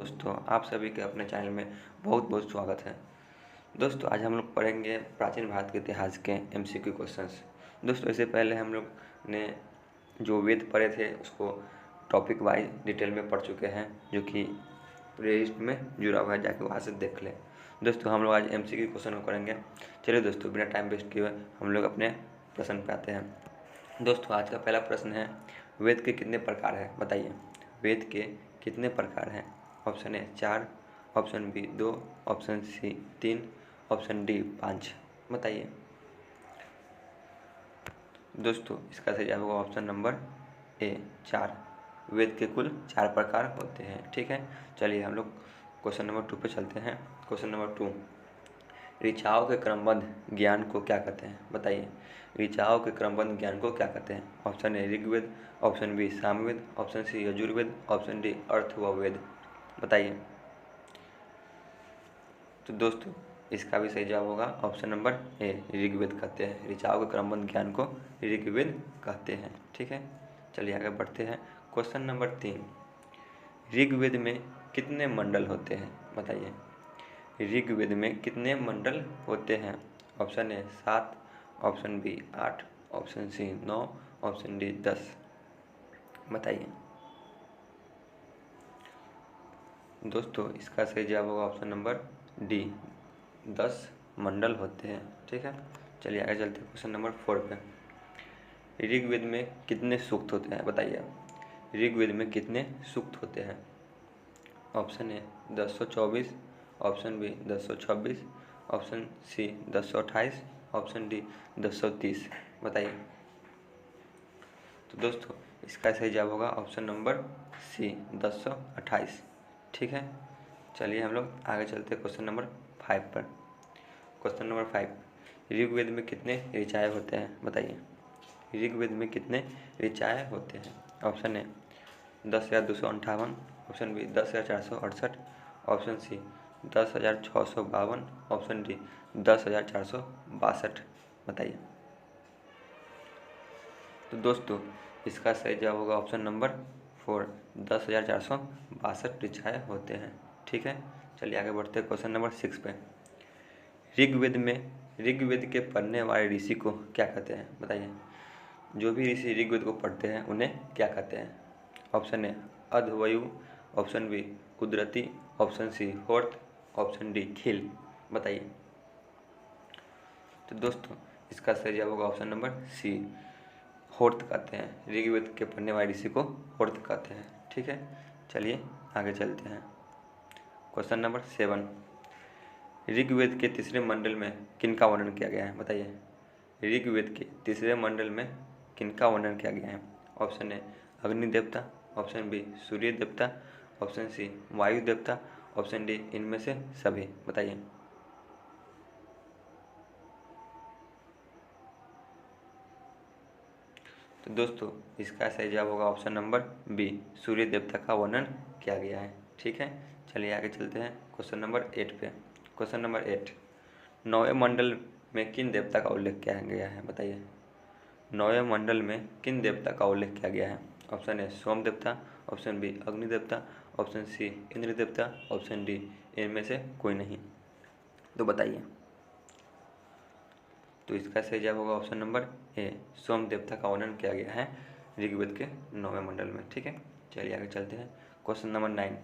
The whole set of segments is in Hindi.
दोस्तों, आप सभी के अपने चैनल में बहुत बहुत स्वागत है। दोस्तों, आज हम लोग पढ़ेंगे प्राचीन भारत के इतिहास के एमसीक्यू क्वेश्चंस। दोस्तों, इससे पहले हम लोग ने जो वेद पढ़े थे उसको टॉपिक वाइज डिटेल में पढ़ चुके हैं, जो कि प्लेलिस्ट में जुड़ा हुआ है, जाके वहाँ से देख लें। दोस्तों, हम लोग आज एमसीक्यू क्वेश्चन को करेंगे। चलिए दोस्तों, बिना टाइम वेस्ट किए हुए हम लोग अपने प्रश्न पे आते हैं। दोस्तों, आज का पहला प्रश्न है, वेद के कितने प्रकार हैं? बताइए, वेद के कितने प्रकार हैं? Option A 4, option B 2, option C 3, option D 5। बताइए। दोस्तों, इसका सही जवाब होगा ऑप्शन नंबर ए 4। वेद के कुल 4 प्रकार होते हैं। ठीक है, चलिए हम लोग क्वेश्चन नंबर 2 पे चलते हैं। क्वेश्चन नंबर 2, ऋचाओं के क्रमबद्ध ज्ञान को क्या कहते हैं? बताइए, ऋचाओं के क्रमबद्ध ज्ञान को क्या कहते हैं? Option A Rigveda, option B Samaveda, option C Yajurveda, option D Atharvaveda. बताइए। तो दोस्तों, इसका भी सही जवाब होगा ऑप्शन नंबर ए ऋग्वेद कहते हैं। ऋचाओं के क्रमबद्ध ज्ञान को ऋग्वेद कहते हैं। ठीक है, चलिए आगे बढ़ते हैं। क्वेश्चन नंबर 3, ऋग्वेद में कितने मंडल होते हैं? बताइए, ऋग्वेद में कितने मंडल होते हैं? Option A 7, option B 8, option C 9, option D 10। बताइए। दोस्तों, इसका सही जवाब होगा ऑप्शन नंबर डी 10 मंडल होते हैं। ठीक है, चलिए आगे चलते हैं क्वेश्चन नंबर 4 पे। ऋग्वेद में कितने सूक्त होते हैं? बताइए, ऋग्वेद में कितने सूक्त होते हैं? Option A 1024, option B 1026, option C 1028, option D 1030। बताइए। तो दोस्तों, इसका सही जवाब होगा ऑप्शन नंबर सी 1028। ठीक है, चलिए हम लोग आगे चलते हैं क्वेश्चन नंबर 5 पर। क्वेश्चन नंबर 5, ऋग्वेद में कितने ऋचाएँ होते हैं? बताइए, ऋग्वेद में कितने ऋचाएँ होते हैं? Option A 10,258, option B 10,468, option C 10,652, option D 10,462। बताइए। तो दोस्तों, इसका सही जवाब होगा ऑप्शन नंबर 4, 10,462 ऋचाएँ होते हैं। ठीक है, चलिए आगे बढ़ते हैं क्वेश्चन नंबर 6 पे। ऋग्वेद के पढ़ने वाले ऋषि को क्या कहते हैं? बताइए, जो भी ऋषि ऋग्वेद को पढ़ते हैं उन्हें क्या कहते हैं? ऑप्शन ए अध्वर्यु, ऑप्शन बी कुदरती, ऑप्शन सी होर्त, ऑप्शन डी खिल। बताइए। तो दोस्तों, इसका सही जवाब होगा ऑप्शन नंबर सी, होर्त कहते हैं। ऋग्वेद के पढ़ने वाले ऋषि को होर्त कहते हैं। ठीक है, चलिए आगे चलते हैं। क्वेश्चन नंबर 7, ऋग्वेद के तीसरे मंडल में किनका वर्णन किया गया है? बताइए, ऋग्वेद के तीसरे मंडल में किनका वर्णन किया गया है? ऑप्शन ए अग्नि देवता, ऑप्शन बी सूर्य देवता, ऑप्शन सी वायु देवता, ऑप्शन डी इनमें से सभी। बताइए। तो दोस्तों, इसका सही जवाब होगा ऑप्शन नंबर बी, सूर्य देवता का वर्णन किया गया है। ठीक है, चलिए आगे चलते हैं क्वेश्चन नंबर 8 पे। क्वेश्चन नंबर 8, नौवें मंडल में किन देवता का उल्लेख किया गया है? बताइए, नौवें मंडल में किन देवता का उल्लेख किया गया है? ऑप्शन ए सोम देवता, ऑप्शन बी अग्नि देवता, ऑप्शन सी इंद्र देवता, ऑप्शन डी इनमें से कोई नहीं। तो बताइए। तो इसका सही जवाब होगा ऑप्शन नंबर ए, सोम देवता का वर्णन किया गया है ऋग्वेद के 9वें मंडल में। ठीक है, चलिए आगे चलते हैं। क्वेश्चन नंबर 9,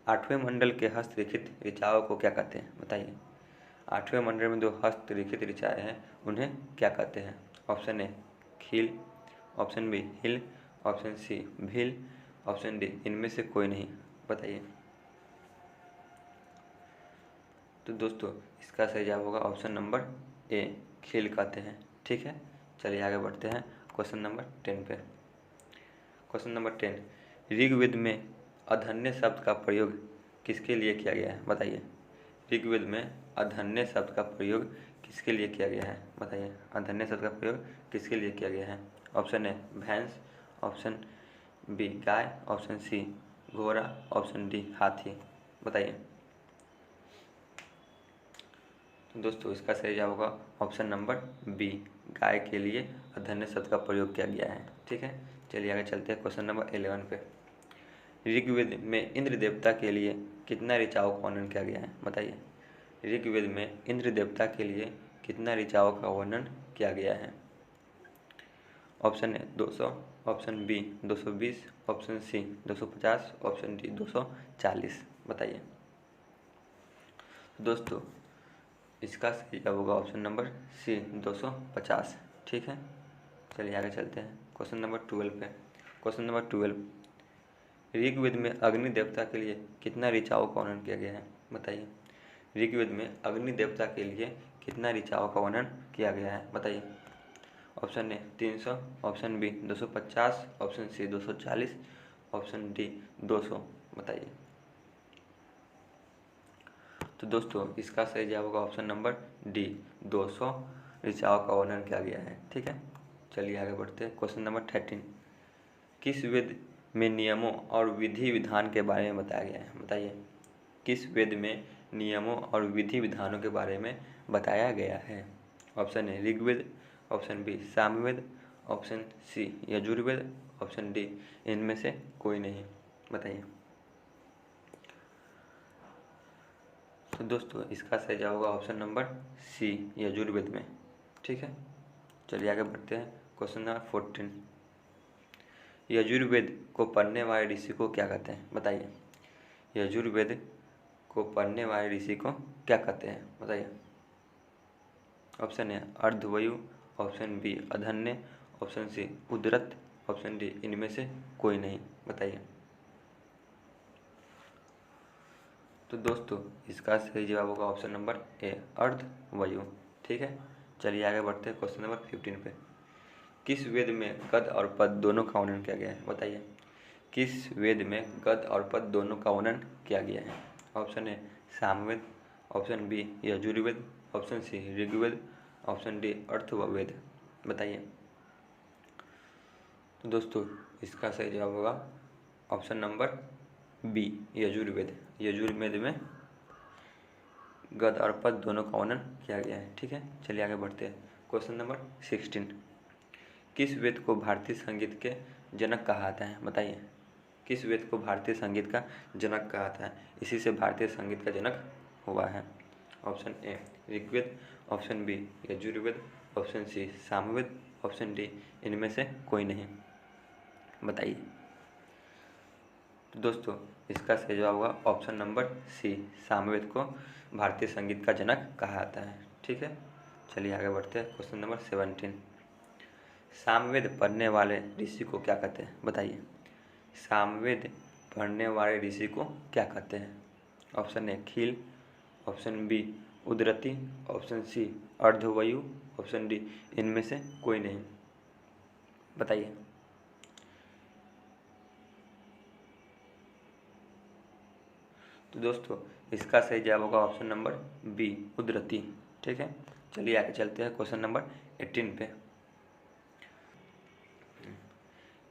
8वें मंडल के हस्तलिखित ऋचाओं को क्या कहते हैं? बताइए, 8वें मंडल में जो हस्तलिखित ऋचाएँ हैं उन्हें क्या कहते हैं? ऑप्शन ए खील, ऑप्शन बी हिल, ऑप्शन सी भील, ऑप्शन डी इनमें से कोई नहीं। बताइए। तो दोस्तों, इसका सही जवाब होगा ऑप्शन नंबर ए, खील कहते हैं। ठीक है, चलिए आगे बढ़ते हैं क्वेश्चन नंबर 10 पे। क्वेश्चन नंबर 10, ऋग्वेद में अधन्य शब्द का प्रयोग किसके लिए किया गया है? बताइए, ऋग्वेद में अधन्य शब्द का प्रयोग किसके लिए किया गया है? बताइए, अधन्य शब्द का प्रयोग किसके लिए किया गया है? ऑप्शन ए भैंस, ऑप्शन बी गाय, ऑप्शन सी घोड़ा, ऑप्शन डी हाथी। बताइए। तो दोस्तों, इसका सही जवाब होगा ऑप्शन नंबर बी, गाय के लिए अधन्य शब्द का प्रयोग किया गया है। ठीक है, चलिए आगे चलते हैं क्वेश्चन नंबर 11 पे। ऋग्वेद में इंद्र देवता के लिए कितना ऋचाओं का वर्णन किया गया है? बताइए। ऋग्वेद में इंद्र देवता के लिए कितना ऋचाओं का वर्णन किया गया है? Option A 200, option B 220, option C 250, option D 240। बताइए। दोस्तों इसका सही जवाब होगा ऑप्शन नंबर सी 250। ठीक है, चलिए आगे चलते हैं क्वेश्चन नंबर 12 पे। क्वेश्चन नंबर 12, ऋग्वेद में अग्नि देवता के लिए कितना ऋचाओं का वर्णन किया गया है? बताइए। ऋग्वेद में अग्नि देवता के लिए कितना ऋचाओं का वर्णन किया गया है? बताइए। Option A 300, option B 250, option C 240, option D 200। बताइए। तो दोस्तों इसका सही जवाब होगा ऑप्शन नंबर डी 200 ऋचाओं का वर्णन किया गया है। ठीक है, चलिए आगे बढ़ते हैं क्वेश्चन नंबर 13, किस वेद में नियमों और विधि विधान के बारे में बताया गया है? बताइए। किस वेद में नियमों और विधि विधानों के बारे में बताया गया है? Option A Rigveda, option B Samaveda, option C Yajurveda, option D इनमें से कोई नहीं। बताइए। तो दोस्तों इसका सही जवाब होगा ऑप्शन नंबर सी यजुर्वेद में। ठीक है, चलिए आगे बढ़ते हैं क्वेश्चन नंबर 14, यजुर्वेद को पढ़ने वाले ऋषि को क्या कहते हैं? बताइए। यजुर्वेद को पढ़ने वाले ऋषि को क्या कहते हैं? बताइए। ऑप्शन ए अर्धवायु, ऑप्शन बी अधन्य, ऑप्शन सी उद्रत, ऑप्शन डी इनमें से कोई नहीं। बताइए। तो दोस्तों इसका सही जवाब होगा ऑप्शन नंबर ए अर्धवायु। ठीक है, चलिए आगे बढ़ते हैं क्वेश्चन नंबर 15 पे। किस वेद में गद और पद दोनों का वर्णन किया गया है? बताइए। किस वेद में गद और पद दोनों का वर्णन किया गया है? Option A Samaveda, option B Yajurveda, option C Rigveda, option D Atharvaveda. बताइए। तो दोस्तों इसका सही जवाब होगा option number B Yajurveda. Yajurveda में गद और पद दोनों का वर्णन किया गया है। ठीक है, चलिए आगे बढ़ते हैं क्वेश्चन नंबर 16, किस वेद को भारतीय संगीत के जनक कहा जाता है? बताइए। किस वेद को भारतीय संगीत का जनक कहा जाता है? इसी से भारतीय संगीत का जनक हुआ है। Option A Rigveda, option B Yajurveda, option C Samaveda, option D इनमें से कोई नहीं। बताइए। तो दोस्तों इसका सही जवाब होगा ऑप्शन नंबर सी सामवेद को भारतीय संगीत का जनक कहा जाता है। ठीक है, चलिए आगे बढ़ते हैं क्वेश्चन नंबर 17, सामवेद पढ़ने वाले ऋषि को क्या कहते हैं? बताइए। सामवेद पढ़ने वाले ऋषि को क्या कहते हैं? ऑप्शन ए खील, ऑप्शन बी उदरती, ऑप्शन सी अर्धवायु, ऑप्शन डी इनमें से कोई नहीं। बताइए। तो दोस्तों इसका सही जवाब होगा ऑप्शन नंबर बी उदरती। ठीक है, चलिए आगे चलते हैं क्वेश्चन नंबर 18 पे।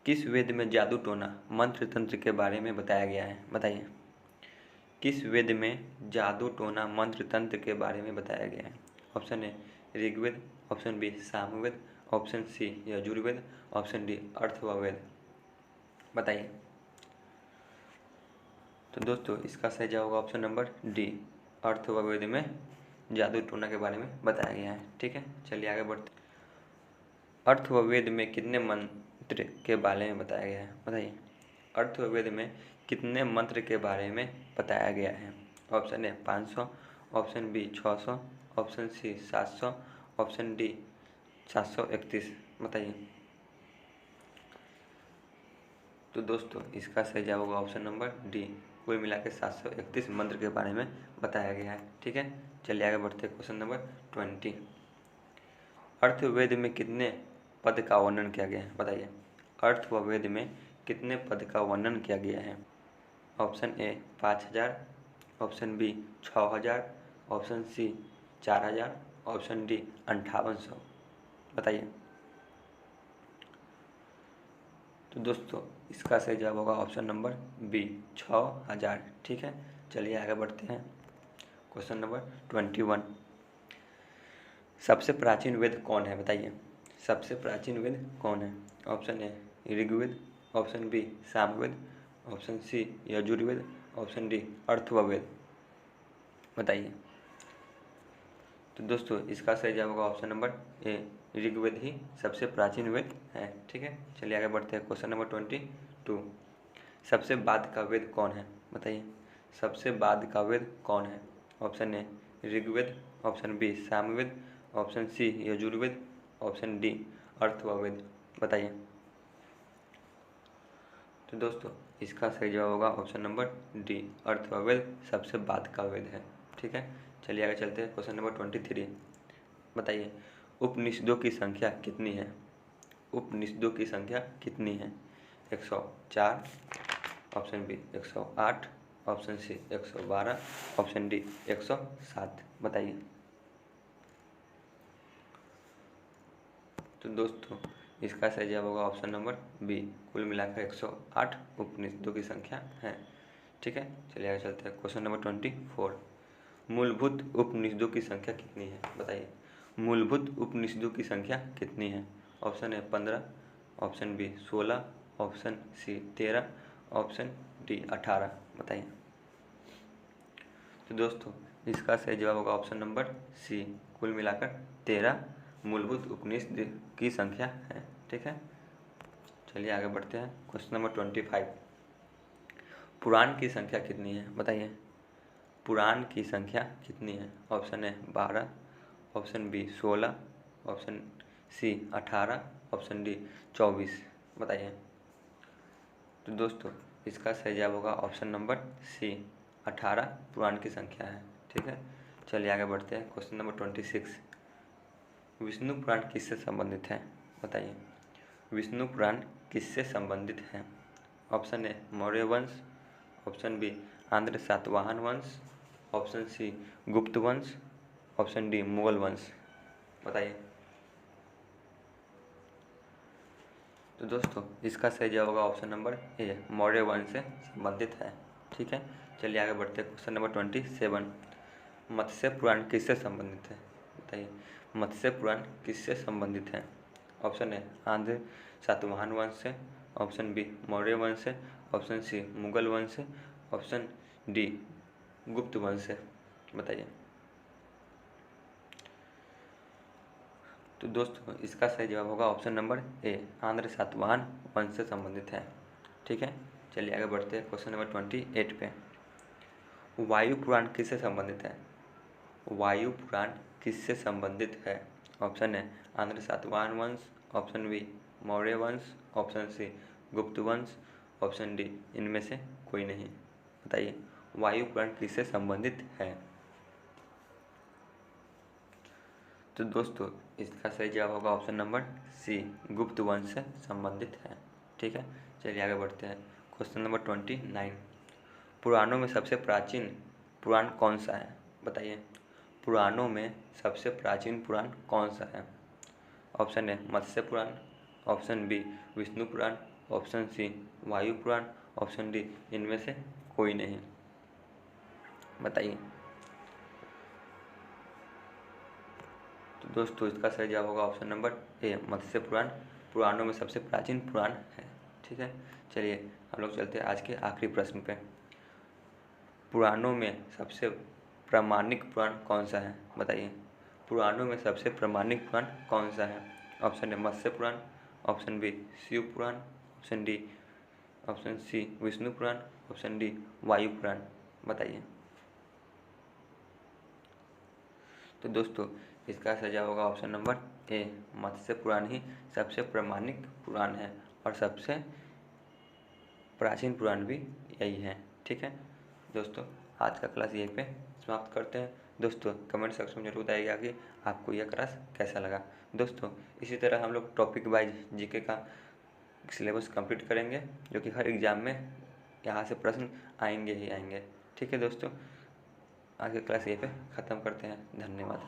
किस वेद में जादू टोना मंत्र तंत्र के बारे में बताया गया है? बताइए। किस वेद में जादू टोना मंत्र तंत्र के बारे में बताया गया है? Option A Rigveda, option B Samaveda, option C Yajurveda, option D Atharvaveda. बताइए। तो दोस्तों इसका सही जवाब होगा ऑप्शन नंबर डी अथर्ववेद में जादू टोना के बारे में बताया गया है। ठीक है, चलिए आगे बढ़ते। अथर्ववेद में कितने मंत्र के बारे में बताया गया है? बताइए। अथर्ववेद में कितने मंत्र के बारे में बताया गया है? Option A 500, option B 600, option C 700, option D 731। बताइए। तो दोस्तों इसका सही जवाब होगा ऑप्शन नंबर डी कुल मिला के 731 मंत्र के बारे में बताया गया है। ठीक है, चलिए आगे बढ़ते हैं क्वेश्चन नंबर 20, अथर्ववेद में कितने पद का वर्णन किया गया है? बताइए। अथर्ववेद में कितने पद का वर्णन किया गया है? Option A 5000, option B 6000, option C 4000, option D 5800। बताइए। तो दोस्तों इसका सही जवाब होगा ऑप्शन नंबर बी 6000। ठीक है, चलिए आगे बढ़ते हैं क्वेश्चन नंबर 21, सबसे प्राचीन वेद कौन है? बताइए। सबसे प्राचीन वेद कौन है? Option A Rigveda, option B Samaveda, option C Yajurveda, option D Atharvaveda. बताइए। तो दोस्तों इसका सही जवाब होगा ऑप्शन नंबर ए, ऋग्वेद ही सबसे प्राचीन वेद है। ठीक है, चलिए आगे बढ़ते हैं। क्वेश्चन नंबर 22, सबसे बाद का वेद कौन है? बताइए, सबसे बाद का वेद कौन है? Option A Rigveda, option B Samaveda, option C Yajurveda, option D Atharvaveda. बताइए। तो दोस्तों इसका सही जवाब होगा ऑप्शन नंबर डी, अथर्ववेद सबसे बाद का वेद है। ठीक है, चलिए आगे चलते हैं। क्वेश्चन नंबर 23, बताइए उपनिषदों की संख्या कितनी है? उपनिषदों की संख्या कितनी है? 104, option B 108, option C 112, option D 107। बताइए। तो दोस्तों इसका सही जवाब होगा ऑप्शन नंबर बी, कुल मिलाकर 108 उपनिषदों की संख्या है। ठीक है, चलिए आगे चलते हैं। क्वेश्चन नंबर 24, मूलभूत उपनिषदों की संख्या कितनी है? बताइए, मूलभूत उपनिषदों की संख्या कितनी है? Option A 15, option B 16, option C 13, option D 18। बताइए। तो दोस्तों इसका सही जवाब होगा ऑप्शन नंबर सी, कुल मिलाकर 13 मूलभूत उपनिषद की संख्या है। ठीक है, चलिए आगे बढ़ते हैं। क्वेश्चन नंबर 25, पुराण की संख्या कितनी है? बताइए, पुराण की संख्या कितनी है? Option A 12, option B 16, option C 18, option D 24। बताइए। तो दोस्तों इसका सही जवाब होगा ऑप्शन नंबर सी, 18 पुराण की संख्या है। ठीक है, चलिए आगे बढ़ते हैं। क्वेश्चन नंबर 26, विष्णु पुराण किससे संबंधित है? बताइए, विष्णु पुराण किससे संबंधित है? ऑप्शन ए मौर्य वंश, ऑप्शन बी आंध्र सातवाहन वंश, ऑप्शन सी गुप्त वंश, ऑप्शन डी मुगल वंश। बताइए। तो दोस्तों इसका सही जवाब होगा ऑप्शन नंबर ए, मौर्य वंश से संबंधित है। ठीक है, चलिए आगे बढ़ते हैं। क्वेश्चन नंबर 27, मत्स्य पुराण किससे संबंधित है? बताइए, मत्स्य पुराण किससे संबंधित है? ऑप्शन ए आंध्र सातवाहन वंश से, ऑप्शन बी मौर्य वंश से, ऑप्शन सी मुगल वंश से, ऑप्शन डी गुप्त वंश से। बताइए। तो दोस्तों इसका सही जवाब होगा ऑप्शन नंबर ए, आंध्र सातवाहन वंश से संबंधित है। ठीक है, चलिए आगे बढ़ते हैं। क्वेश्चन नंबर 28 पे, वायु पुराण किससे संबंधित है? वायु पुराण किससे संबंधित है? ऑप्शन ए आंध्र सातवाहन वंश, ऑप्शन बी मौर्य वंश, ऑप्शन सी गुप्त वंश, ऑप्शन डी इनमें से कोई नहीं। बताइए, वायु पुराण किससे संबंधित है? तो दोस्तों इसका सही जवाब होगा ऑप्शन नंबर सी, गुप्त वंश से संबंधित है। ठीक है, चलिए आगे बढ़ते हैं। क्वेश्चन नंबर 29, पुराणों में सबसे प्राचीन पुराण कौन सा है? बताइए, पुराणों में सबसे प्राचीन पुराण कौन सा है? Option A Matsya Purana, option B Vishnu Purana, option C Vayu Purana, option D इनमें से कोई नहीं। बताइए। तो दोस्तों इसका सही जवाब होगा ऑप्शन नंबर ए, मत्स्य पुराण पुराणों में सबसे प्राचीन पुराण है। ठीक है, चलिए हम लोग चलते हैं आज के आखिरी प्रश्न पे। पुराणों में सबसे प्रामाणिक पुराण कौन सा है? बताइए, पुराणों में सबसे प्रामाणिक पुराण कौन सा है? Option A Matsya Purana, option B Shiva Purana, option D option C Vishnu Purana, option D Vayu Purana. बताइए। तो दोस्तों इसका सही जवाब होगा ऑप्शन नंबर ए, मत्स्य पुराण ही सबसे प्रामाणिक पुराण है और सबसे प्राचीन पुराण भी यही है। ठीक है दोस्तों, आज का क्लास यहीं पे समाप्त करते हैं। दोस्तों कमेंट सेक्शन में जरूर बताइएगा कि आपको यह क्लास कैसा लगा। दोस्तों इसी तरह हम लोग टॉपिक वाइज जीके का सिलेबस कंप्लीट करेंगे, जो कि हर एग्ज़ाम में यहाँ से प्रश्न आएंगे ही आएंगे। ठीक है दोस्तों, आज की क्लास यहीं पे ख़त्म करते हैं। धन्यवाद।